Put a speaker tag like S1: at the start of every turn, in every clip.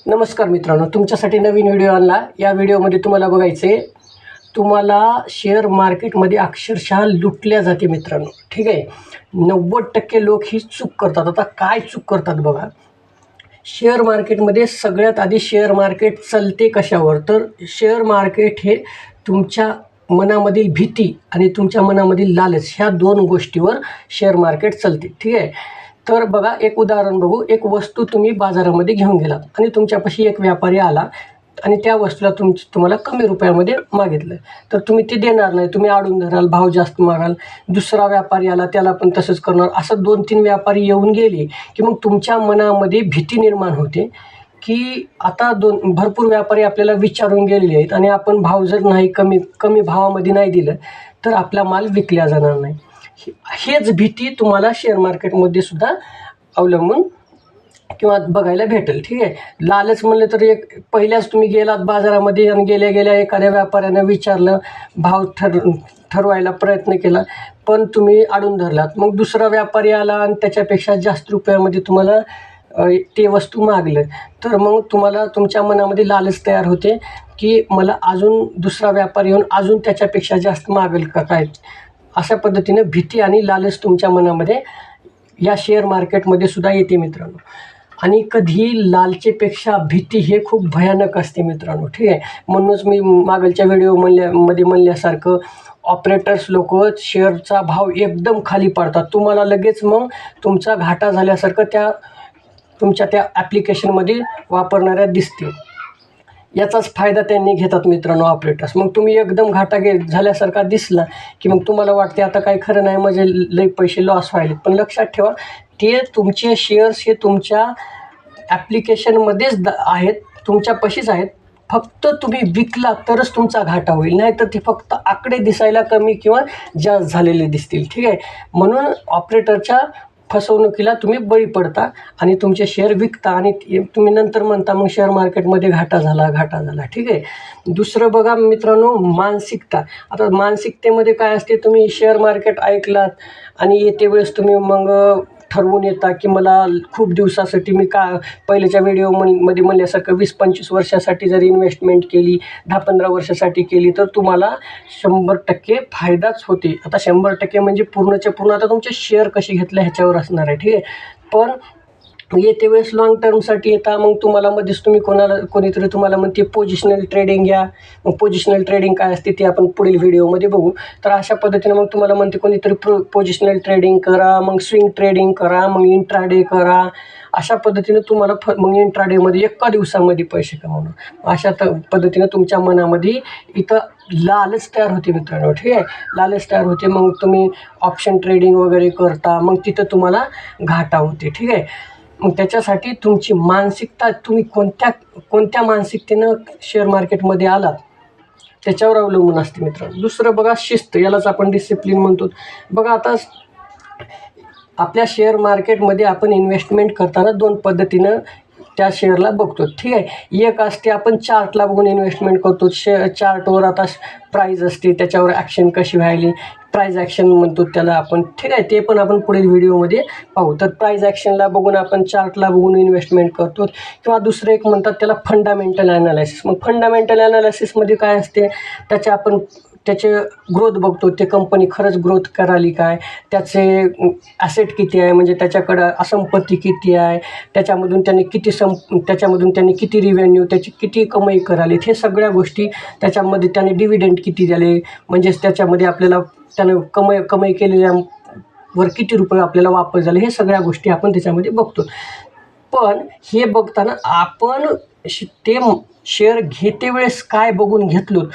S1: नमस्कार मित्रांनो, तुमच्यासाठी नवीन व्हिडिओ आणला। या व्हिडिओमध्ये तुम्हाला बघायचे, तुम्हाला शेअर मार्केटमध्ये अक्षरशः लुटल्या जाते मित्रांनो। ठीक आहे, 90% लोक ही चूक करतात। आता काय चूक करतात बघा। शेअर मार्केटमध्ये सगळ्यात आधी शेअर मार्केट चालते कशावर, तर शेअर मार्केट हे तुमच्या मनामधील भीती आणि तुमच्या मनामधील लालच ह्या दोन गोष्टीवर शेअर मार्केट चालते। ठीक आहे, तर बघा एक उदाहरण बघू। एक वस्तू तुम्ही बाजारामध्ये घेऊन गेलात आणि तुमच्यापाशी एक व्यापारी आला आणि त्या वस्तूला तुम्हाला कमी रुपयामध्ये मागितलं, तर तुम्ही ते देणार नाही, तुम्ही अडून धराल, भाव जास्त मागाल। दुसरा व्यापारी आला, त्याला पण तसंच करणार। असं 2-3 व्यापारी येऊन गेले की मग तुमच्या मनामध्ये भीती निर्माण होते की आता भरपूर व्यापारी आपल्याला विचारून गेलेले आहेत आणि आपण भाव जर नाही कमी भावामध्ये नाही दिलं तर आपला माल विकला जाणार नाही। हेच भीती तुम्हाला शेअर मार्केटमध्ये सुद्धा अवलंबून किंवा बघायला भेटेल। ठीक आहे, लालच म्हणलं तर एक पहिल्याच तुम्ही गेलात बाजारामध्ये आणि गेल्या गेल्या एखाद्या व्यापाऱ्यानं विचारलं, भाव ठरवायला प्रयत्न केला, पण तुम्ही अडून धरलात। मग दुसरा व्यापारी आला आणि त्याच्यापेक्षा जास्त रुपयामध्ये तुम्हाला ते वस्तू मागलं, तर मग तुम्हाला तुमच्या मनामध्ये लालच तयार होते की मला अजून दुसरा व्यापारी येऊन अजून त्याच्यापेक्षा जास्त मागेल का काय। अशा पद्धतीने भीती आणि लालच तुमच्या मनामध्ये या शेअर मार्केटमध्ये सुद्धा येते मित्रांनो। आणि कधी लालचेपेक्षा भीती हे खूप भयानक असते मित्रांनो। ठीक आहे, म्हणूनच मी मागलच्या व्हिडिओमध्ये म्हणल्यासारखं ऑपरेटर्स लोक शेअरचा भाव एकदम खाली पाडतात, तुम्हाला लगेच मग तुमचा घाटा झाल्यासारखं तुमच्या त्या ॲप्लिकेशनमध्ये वापरणाऱ्या दिसतील। याचाच फायदा त्यांनी घेतात मित्रांनो ऑपरेटर्स। मग तुम्ही एकदम घाटा झाल्यासारखा दिसला की मग तुम्हाला वाटते आता काही खरं नाही, म्हणजे लई पैसे लॉस व्हायले। पण लक्षात ठेवा, ते तुमचे शेअर्स हे तुमच्या ॲप्लिकेशनमध्येच आहेत, तुमच्यापाशीच आहेत। फक्त तुम्ही विकला तरच तुमचा घाटा होईल, नाही तर ते फक्त आकडे दिसायला कमी किंवा जास्त झालेले दिसतील। ठीक आहे, म्हणून ऑपरेटरच्या फसवणुकीला तुम्ही बळी पडता आणि तुमचे शेअर विकता आणि तुम्ही नंतर म्हणता मग शेअर मार्केटमध्ये घाटा झाला। ठीक आहे, दुसरं बघा मित्रांनो, मानसिकता। आता मानसिकतेमध्ये काय असते, तुम्ही शेअर मार्केट ऐकलात आणि येते वेळेस तुम्ही मग ठरवून येता की मला खूप दिवसासाठी मी पहिल्याच्या व्हिडिओमध्ये म्हणल्यासारखं 20-25 वर्षासाठी जर इन्व्हेस्टमेंट केली, 10-15 वर्षासाठी केली, तर तुम्हाला 100% फायदाच होते। आता 100% म्हणजे पूर्णच्या पूर्ण आता तुमचे शेअर कसे घेतले ह्याच्यावर असणार आहे। ठीक आहे, पण येते वेळेस लॉंग टर्मसाठी येता, मग तुम्हाला मध्येच कोणीतरी तुम्हाला म्हणते पोझिशनल ट्रेडिंग घ्या। मग पोझिशनल ट्रेडिंग काय असते ते आपण पुढील व्हिडिओमध्ये बघू। तर अशा पद्धतीने मग तुम्हाला म्हणते कोणीतरी पोझिशनल ट्रेडिंग करा, मग स्विंग ट्रेडिंग करा, मग इंट्राडे करा। अशा पद्धतीने तुम्हाला मग इंट्राडेमध्ये एका दिवसामध्ये पैसे कमवणं, अशा पद्धतीने तुमच्या मनामध्ये इथं लालच तयार होते मित्रांनो। ठीक आहे, लालच तयार होते, मग तुम्ही ऑप्शन ट्रेडिंग वगैरे करता, मग तिथं तुम्हाला घाटा होते। ठीक आहे, मग त्याच्यासाठी तुमची मानसिकता, तुम्ही कोणत्या मानसिकतेनं शेअर मार्केटमध्ये आलात त्याच्यावर अवलंबून असते मित्रांनो। दुसरं बघा, शिस्त, यालाच आपण डिसिप्लिन म्हणतो। बघा आता आपल्या शेअर मार्केटमध्ये आपण इन्व्हेस्टमेंट करताना 2 पद्धतीनं त्या शेअरला बघतो। ठीक आहे, एक असते आपण चार्टला बघून इन्व्हेस्टमेंट करतो। चार्टवर आता प्राईज असते, त्याच्यावर ॲक्शन कशी व्हायली, प्राईज ॲक्शन म्हणतो त्याला आपण। ठीक आहे, ते पण आपण पुढील व्हिडिओमध्ये पाहू। तर प्राईज ॲक्शनला बघून आपण चार्टला बघून इन्व्हेस्टमेंट करतो, किंवा दुसरं एक म्हणतात त्याला फंडामेंटल ॲनालिसिस। मग फंडामेंटल ॲनालिसिसमध्ये काय असते, त्याचे ग्रोथ बघतो, ते कंपनी खरंच ग्रोथ कराली काय, त्याचे ॲसेट किती आहे, म्हणजे त्याच्याकडं संपत्ती किती आहे, त्याच्यामधून त्यांनी किती रिव्हेन्यू, त्याची किती कमाई कराली, हे सगळ्या गोष्टी त्याच्यामध्ये त्याने डिव्हिडंड किती दिले, म्हणजेच त्याच्यामध्ये आपल्याला त्यानं कमाई केलेल्यावर किती रुपये आपल्याला वापस झाले, हे सगळ्या गोष्टी आपण त्याच्यामध्ये बघतो। पण हे बघताना आपण ते शेअर घेते वेळेस काय बघून घेतलो,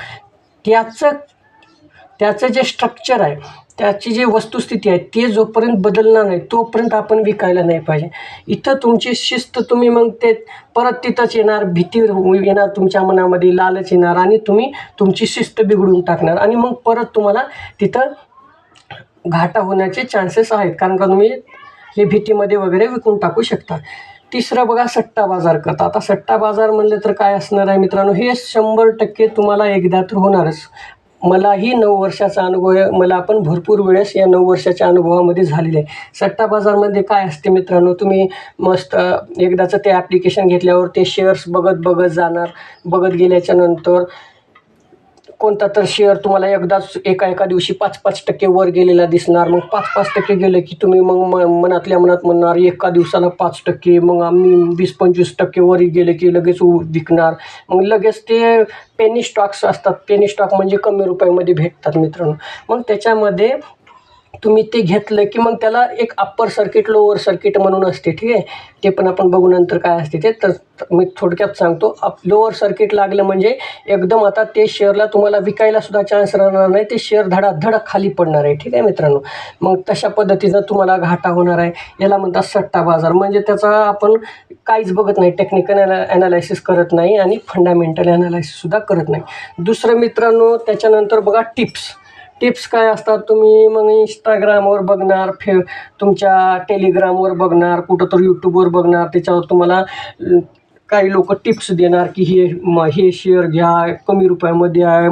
S1: त्याचं जे स्ट्रक्चर आहे, त्याची जी वस्तुस्थिती आहे, ते जोपर्यंत बदलणार नाही तोपर्यंत आपण विकायला नाही पाहिजे। इथं तुमची शिस्त, तुम्ही मग ते परत तिथंच येणार, भीती येणार तुमच्या मनामध्ये, लालच येणार आणि तुम्ही तुमची शिस्त बिघडून टाकणार आणि मग परत तुम्हाला तिथं घाटा होण्याचे चान्सेस आहेत, कारण का तुम्ही हे भीतीमध्ये वगैरे विकून टाकू शकता। तिसरं बघा, सट्टा बाजार करता। आता सट्टा बाजार म्हणलं तर काय असणार आहे मित्रांनो, हे 100% तुम्हाला एकदा तर होणारच। मलाही 9 वर्षाचा अनुभव आहे. मला पण भरपूर वेळेस या 9 वर्षाच्या अनुभवामध्ये झालेलं आहे. सट्टा बाजारमध्ये काय असते मित्रांनो, तुम्ही मस्त एकदाचं ते ॲप्लिकेशन घेतल्यावर ते शेअर्स बघत जाणार. बघत गेल्याच्यानंतर कोणता तर शेअर तुम्हाला एकदाच एका दिवशी 5% वर गेलेला दिसणार. मग 5% गेले की तुम्ही मग मनातल्या मनात म्हणणार एका दिवसाला 5%, मग आम्ही 20-25% वर गेले की लगेच विकणार. मग लगेच ते पेनी स्टॉक्स असतात. पेनी स्टॉक म्हणजे कमी रुपयामध्ये भेटतात मित्रांनो. मग त्याच्यामध्ये तुम्ही ते घेतलं की मग त्याला एक अप्पर सर्किट लोअर सर्किट म्हणून असते, ठीक आहे. ते पण आपण बघू नंतर काय असते ते. तर मी थोडक्यात सांगतो. लोअर सर्किट लागलं म्हणजे एकदम आता ते शेअरला तुम्हाला विकायला सुद्धा चान्स राहणार नाही. ते शेअर धडाधड खाली पडणार आहे, ठीक आहे मित्रांनो. मग तशा पद्धतीनं तुम्हाला घाटा होणार आहे. याला म्हणतात सट्टा बाजार. म्हणजे त्याचा आपण काहीच बघत नाही, टेक्निकल ॲनालायसिस करत नाही आणि फंडामेंटल ॲनालायसिससुद्धा करत नाही. दुसरं मित्रांनो त्याच्यानंतर बघा टिप्स काय असतात. तुम्ही मग इंस्टाग्रामवर बघणार, तुमच्या टेलिग्रामवर बघणार, कुठं तर यूट्यूबवर बघणार. त्याच्यावर तुम्हाला काही लोक टिप्स देणार की हे शेअर घ्या, कमी रुपयामध्ये आहे.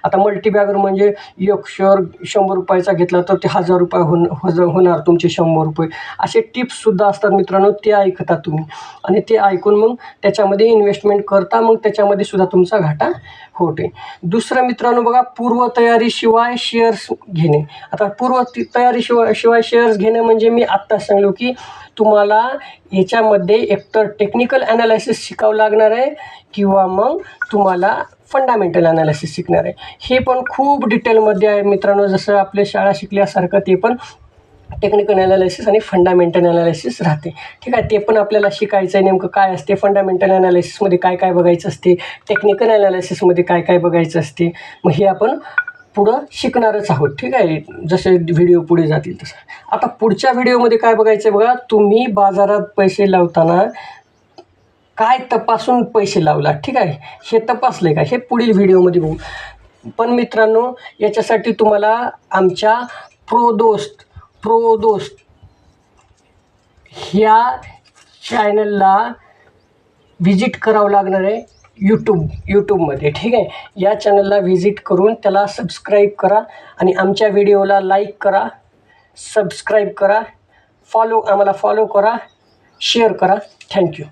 S1: आता मल्टीबॅगर म्हणजे एक शेअर 100 रुपयाचा घेतला तर ते 1000 रुपये होणार तुमचे 100 रुपये. असे टिप्ससुद्धा असतात मित्रांनो. ते ऐकता तुम्ही आणि ते ऐकून मग त्याच्यामध्ये इन्व्हेस्टमेंट करता. मग त्याच्यामध्ये सुद्धा तुमचा घाटा होते. दुसरं मित्रांनो बघा, पूर्वतयारीशिवाय शेअर्स घेणे. आता पूर्वतयारीशिवाय शेअर्स घेणे म्हणजे मी आत्ताच सांगलो की तुम्हाला याच्यामध्ये एकतर टेक्निकल ॲनालायसिस शिकावं लागणार आहे किंवा मग तुम्हाला फंडामेंटल ॲनालायसिस शिकणार आहे. हे पण खूप डिटेलमध्ये आहे मित्रांनो. जसं आपल्या शाळा शिकल्यासारखं ते पण टेक्निकल ॲनालायसिस आणि फंडामेंटल ॲनालायसिस राहते, ठीक आहे. ते पण आपल्याला शिकायचं आहे. नेमकं काय असते फंडामेंटल ॲनालायसिसमध्ये, काय काय बघायचं असते, टेक्निकल ॲनालायसिसमध्ये काय काय बघायचं असते. मग हे आपण पुढं शिकणारच आहोत, ठीक आहे. जसे व्हिडिओ पुढे जातील तसं. आता पुढच्या व्हिडिओमध्ये काय बघायचं आहे बघा, तुम्ही बाजारात पैसे लावताना काय तपासून पैसे लावला, ठीक आहे. हे तपासले का, हे पुढील व्हिडिओमध्ये बघू. पण मित्रांनो याच्यासाठी तुम्हाला आमच्या प्रोदोस्त ह्या चॅनलला व्हिजिट करावं लागणार आहे यूट्यूबमध्ये, ठीक आहे. या चॅनलला व्हिजिट करून त्याला सबस्क्राईब करा आणि आमच्या व्हिडिओला लाईक करा, सबस्क्राईब करा, आम्हाला फॉलो करा, शेअर करा. थँक्यू.